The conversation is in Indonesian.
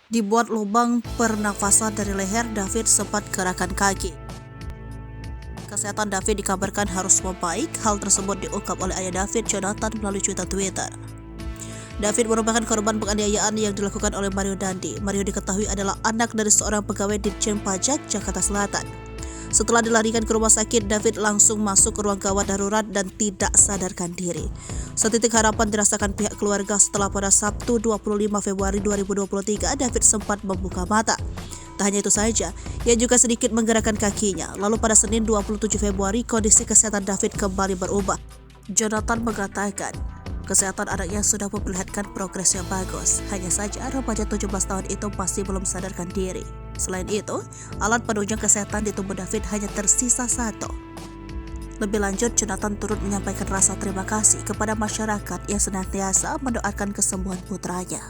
Dibuat lubang pernafasan dari leher, David sempat gerakan kaki. Kesehatan David dikabarkan harus membaik. Hal tersebut diungkap oleh ayah David, Jonathan, melalui cuitan Twitter. David merupakan korban penganiayaan yang dilakukan oleh Mario Dandi. Mario diketahui adalah anak dari seorang pegawai Ditjen Pajak Jakarta Selatan. Setelah dilarikan ke rumah sakit, David langsung masuk ke ruang gawat darurat dan tidak sadarkan diri. Setitik harapan dirasakan pihak keluarga setelah pada Sabtu 25 Februari 2023 David sempat membuka mata. Tak hanya itu saja, ia juga sedikit menggerakkan kakinya. Lalu pada Senin 27 Februari kondisi kesehatan David kembali berubah. Jonathan mengatakan, kesehatan anaknya sudah memperlihatkan progres yang bagus. Hanya saja remaja 17 tahun itu masih belum sadarkan diri. Selain itu, alat penunjang kesehatan di tubuh David hanya tersisa satu. Lebih lanjut, Jonathan turut menyampaikan rasa terima kasih kepada masyarakat yang senantiasa mendoakan kesembuhan putranya.